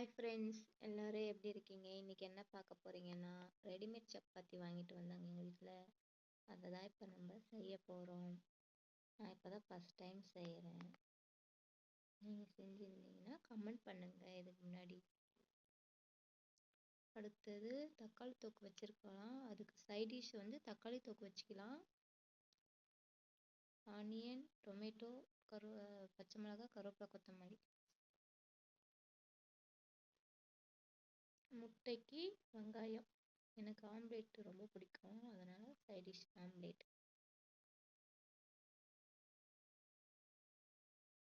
Hi friends, எல்லாரும் எப்படி இருக்கீங்க? இன்னைக்கு என்ன பார்க்க போறீங்கன்னா, ரெடிமேட் சப்பாத்தி வாங்கிட்டு வந்தாங்க எங்கள் வீட்டில். அதை தான் இப்போ நம்ம செய்ய போகிறோம். நான் இப்போ தான் ஃபஸ்ட் டைம் செய்கிறேன். நீங்கள் செஞ்சுருந்தீங்கன்னா கமெண்ட் பண்ணுங்கள் இதுக்கு முன்னாடி. அடுத்தது தக்காளி தொக்கு வச்சுருக்கலாம். அதுக்கு சைட் டிஷ் வந்து தக்காளி தொக்கு வச்சுக்கலாம். ஆனியன், டொமேட்டோ, பச்சை மிளகாய், கருவேப்பிலை, கொத்தமல்லி. முட்டைக்கு வெங்காயம். எனக்கு ஆம்லேட் ரொம்ப பிடிக்கும், அதனால் side dish omelette.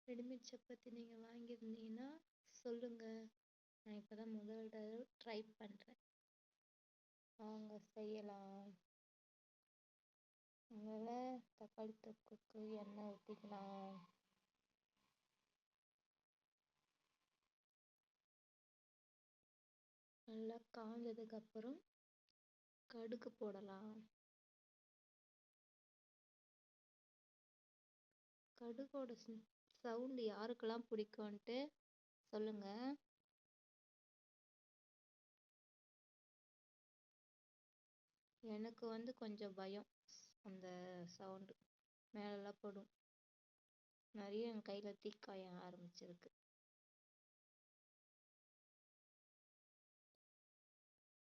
Readymade chapati நீங்கள் வாங்கியிருந்தீங்கன்னா சொல்லுங்கள். நான் இப்போ தான் முதல் தடவை ட்ரை பண்ணுறேன். வாங்க செய்யலாம். முதல்ல தக்காளி தொக்குக்கு எண்ணெய் ஊற்றிக்கலாம். நல்லா காஞ்சதுக்கப்புறம் கடுகு போடலாம். கடுகோட சவுண்டு யாருக்கெல்லாம் பிடிக்கும்ன்ட்டு சொல்லுங்கள். எனக்கு வந்து கொஞ்சம் பயம், அந்த சவுண்டு மேலெல்லாம் படும். நிறைய என் கையில் தீக்காய ஆரம்பிச்சிருக்கு.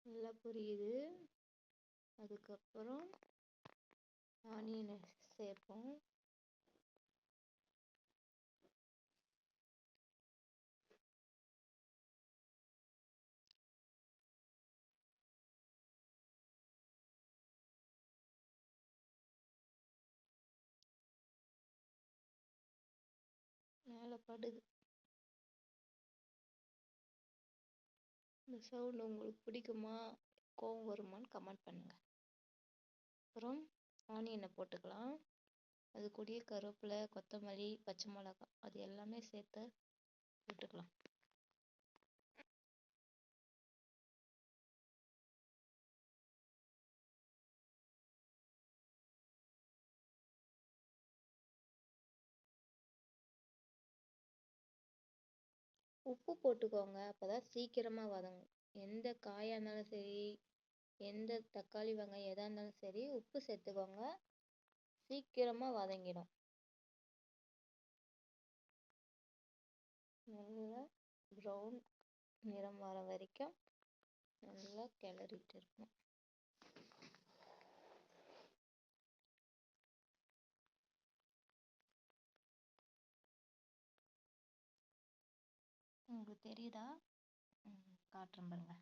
நல்லா புரியுது. அதுக்கப்புறம் ஆனியனை சேர்ப்போம். மேலே படுது. இந்த சவுண்ட் உங்களுக்கு பிடிக்குமா, கோவம் வருமான்னு கமெண்ட் பண்ணுங்க. அப்புறம் ஆனியனை போட்டுக்கலாம். அது கூடயே கருவேப்பிலை, கொத்தமல்லி, பச்சை மிளகாய் அது எல்லாமே சேர்த்து போட்டுக்கலாம். உப்பு போட்டுக்கோங்க, அப்போதான் சீக்கிரமாக வதங்கும். எந்த காயாக இருந்தாலும் சரி, எந்த தக்காளி வெங்காயம் எதாக இருந்தாலும் சரி, உப்பு சேர்த்துக்கோங்க, சீக்கிரமாக வதங்கிடும். நல்லா ப்ரௌன் நிறம் வர வரைக்கும் நல்லா கிளறிட்டு இருக்கணும். உங்களுக்கு தெரியுதா? காட்டுறேன் பாருங்க.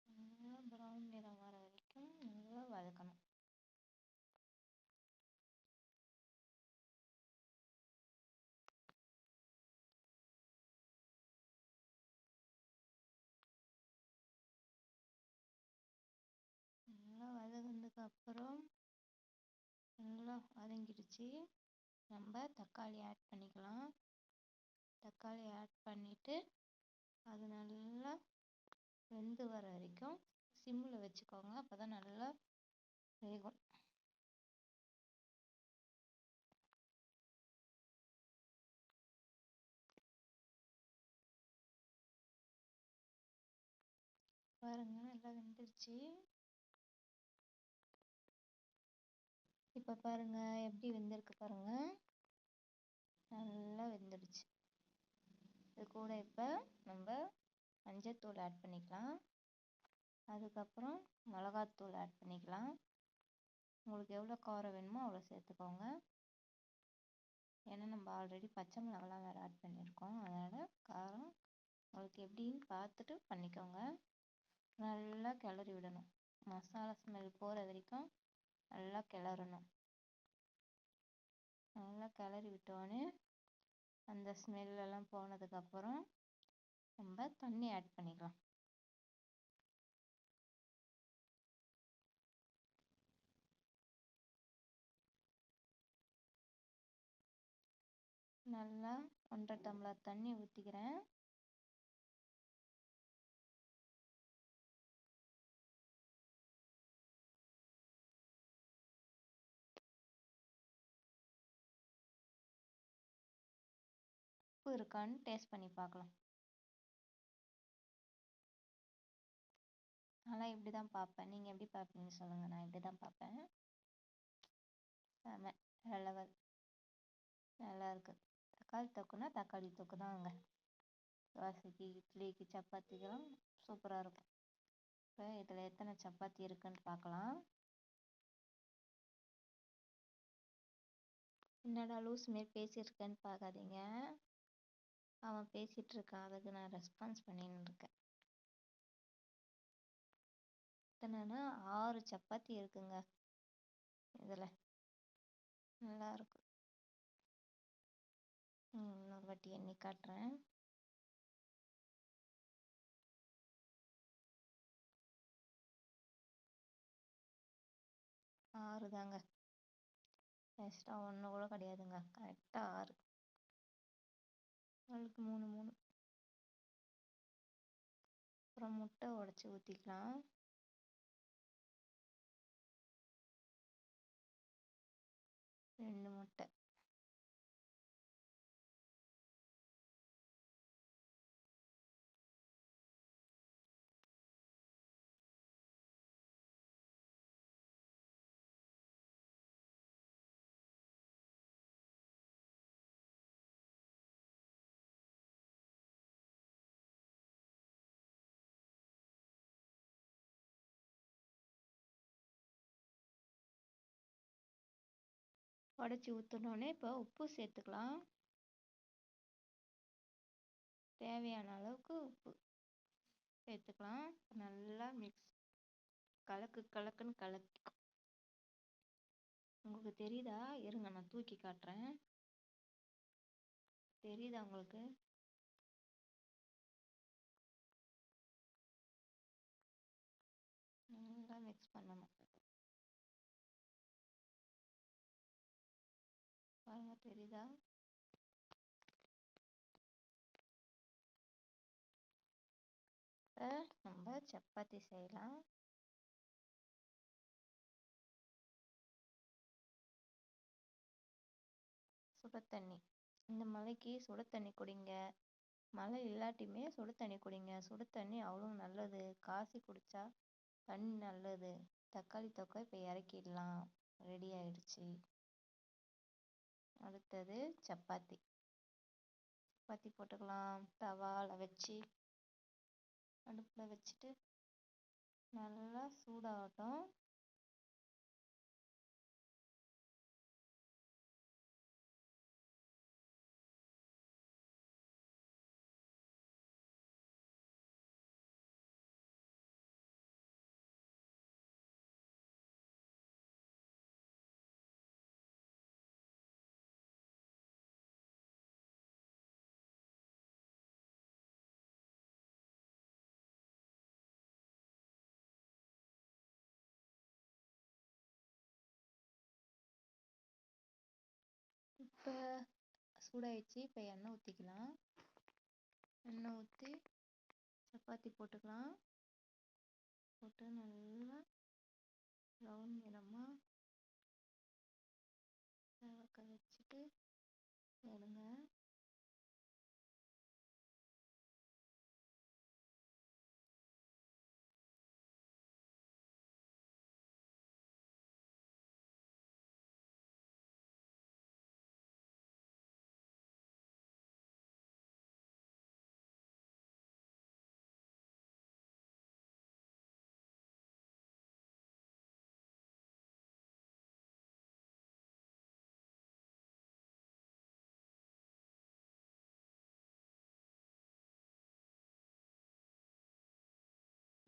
நல்லா ப்ரௌன் நிறம் வர வரைக்கும் நல்லா வதக்கணும். நல்லா வதங்கினதுக்கு அப்புறம் நல்லா வதங்கிடுச்சு. நம்ம தக்காளி ஆட் பண்ணிக்கலாம். தக்காளி ஆட் பண்ணிட்டு அது நல்லா வெந்து வர வரைக்கும் சிம்மில் வச்சுக்கோங்க, அப்போதான் நல்லா வேகும். பாருங்க, நல்லா வெந்துருச்சு. இப்போ பாருங்க எப்படி வெந்திருக்கு பாருங்க. நல்லா வெந்துடுச்சு. இது கூட இப்போ நம்ம மஞ்சத்தூள் ஆட் பண்ணிக்கலாம். அதுக்கப்புறம் மிளகாத்தூள் ஆட் பண்ணிக்கலாம். உங்களுக்கு எவ்வளோ காரம் வேணுமோ அவ்வளோ சேர்த்துக்கோங்க. ஏன்னா நம்ம ஆல்ரெடி பச்சை மிளகாலாம் வேறு ஆட் பண்ணியிருக்கோம், அதனால் காரம் உங்களுக்கு எப்படின்னு பார்த்துட்டு பண்ணிக்கோங்க. நல்லா கிளறி விடணும். மசாலா ஸ்மெல் போகிற வரைக்கும் நல்லா கிளறணும். நல்லா கிளறி விட்டோன்னே அந்த ஸ்மெல்லெல்லாம் போனதுக்கப்புறம் நம்ம தண்ணி ஆட் பண்ணிக்கலாம். நல்லா 1.5 டம்ளர் தண்ணி ஊற்றிக்கிறேன். உப்பு இருக்கான்னு டேஸ்ட் பண்ணி பார்க்கலாம். அதெல்லாம் இப்படி தான் பார்ப்பேன். நீங்கள் எப்படி பார்ப்பீங்க சொல்லுங்கள். நான் இப்படி தான் பார்ப்பேன். செம லெவல் நல்லா இருக்குது. தக்காளி தொக்குனா தக்காளி தொக்கு தாங்க. தோசைக்கு, இட்லிக்கு, சப்பாத்திக்கெல்லாம் சூப்பராக இருக்கும். இப்போ இதில் எத்தனை சப்பாத்தி இருக்குன்னு பார்க்கலாம். என்னடா லூஸ் மாரி பேசியிருக்கேன்னு பார்க்காதீங்க. அவன் பேசிகிட்டு இருக்கான், அதுக்கு நான் ரெஸ்பான்ஸ் பண்ணின்னு இருக்கேன். எத்தனைன்னா 6 சப்பாத்தி இருக்குங்க இதில். நல்லா இருக்கும். இன்னொரு வாட்டி எண்ணி காட்டுறேன். ஆறு தாங்க, எக்ஸ்ட்ரா ஒன்று கூட கிடையாதுங்க. கரெக்டாக 6. அவளுக்கு 3 3. அப்புறம் முட்டை உடச்சி ஊற்றிக்கலாம். ரெண்டு முட்டை. உடச்சி ஊற்றினோடனே இப்போ உப்பு சேர்த்துக்கலாம். தேவையான அளவுக்கு உப்பு சேர்த்துக்கலாம். நல்லா மிக்ஸ் கலக்குன்னு கலக்கு. உங்களுக்கு தெரியுதா? இருங்க, நான் தூக்கி காட்டுறேன். தெரியுதா உங்களுக்கு? நல்லா மிக்ஸ் பண்ணணும். பாருங்க, தெரியுதா? இப்போ நம்ம சப்பாத்தி செய்யலாம். சுட தண்ணி. இந்த மழைக்கு சுட தண்ணி குடிங்க. மழை இல்லாட்டியுமே சுடு தண்ணி குடிங்க. சுடு தண்ணி அவ்வளோ நல்லது. காசி குடித்தா தண்ணி நல்லது. தக்காளி தொக்கை இப்போ இறக்கிடலாம். ரெடி ஆயிடுச்சு. அடுத்தது சப்பாத்தி. சப்பாத்தி போட்டுக்கலாம். தவாவில் வச்சு அடுப்பில் வச்சுட்டு நல்லா சூடாகட்டும். இப்போ சூடாயிடுச்சு. இப்போ எண்ணெய் ஊற்றிக்கலாம். எண்ணெய் ஊற்றி சப்பாத்தி போட்டுக்கலாம். போட்டு நல்லா ப்ரௌன் நிறமாக வச்சுட்டு எடுங்க.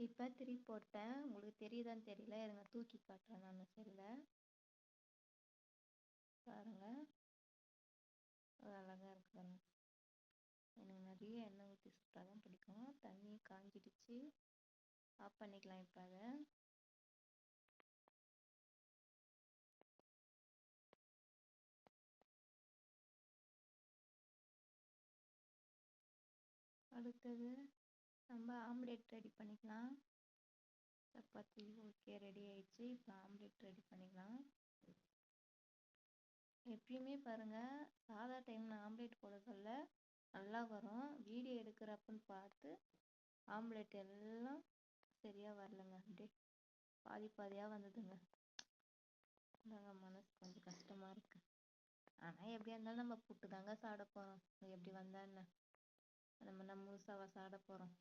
இப்போ திருப்பி போட்டேன். உங்களுக்கு தெரியுதான்னு தெரியல. இருங்க, தூக்கி காட்டுறேன் நான் செல்ல. பாருங்க, அழகாக இருக்கு பாருங்க. எனக்கு நிறைய எண்ணெய் ஊற்றி சுட்டால் தான் பிடிக்கும். தண்ணி காஞ்சிடுச்சு. ஆஃப் பண்ணிக்கலாம் இப்போ அதை. அடுத்தது நம்ம ஆம்லேட் ரெடி பண்ணிக்கலாம். சப்பாத்தி ஓகே, ரெடி ஆயிடுச்சு. இப்போ ஆம்லேட் ரெடி பண்ணிக்கலாம். எப்பயுமே பாருங்கள், சாதா டைமில் ஆம்லேட் போட சொல்ல நல்லா வரும். வீடியோ எடுக்கிறப்பன்னு பார்த்து ஆம்லெட் எல்லாம் சரியா வரலங்க. அப்படியே பாதி பாதியாக வந்ததுங்க. அதாங்க மனசு கொஞ்சம் கஷ்டமா இருக்கு. ஆனால் எப்படியா இருந்தாலும் நம்ம புட்டு தாங்க சாப்பிட போகிறோம். எப்படி வந்தா என்ன, நம்ம முழுசாவா சாப்பிட போகிறோம்.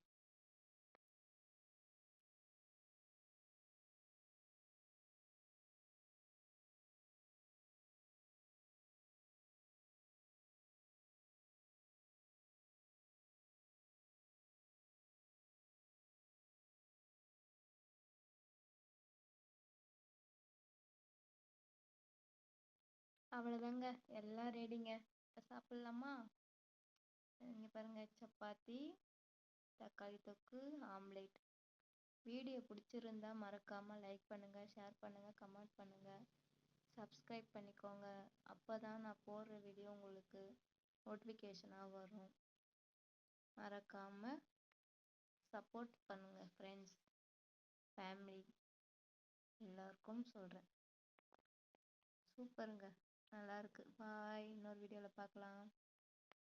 அவ்வளோதாங்க, எல்லாம் ரெடிங்க. இப்போ சாப்பிட்லாமா? இங்கே பாருங்க, சப்பாத்தி, தக்காளி தொக்கு, ஆம்லேட். வீடியோ பிடிச்சிருந்தா மறக்காமல் லைக் பண்ணுங்கள், ஷேர் பண்ணுங்கள், கமெண்ட் பண்ணுங்கள், சப்ஸ்கிரைப் பண்ணிக்கோங்க. அப்போ தான் நான் போடுற வீடியோ உங்களுக்கு நோட்டிஃபிகேஷனாக வரும். மறக்காமல் சப்போர்ட் பண்ணுங்கள் ஃப்ரெண்ட்ஸ், ஃபேமிலி எல்லாருக்கும் சொல்கிறேன். சூப்பருங்க, நல்லா இருக்கு. பாய், இன்னொரு வீடியோவில் பார்க்கலாம்.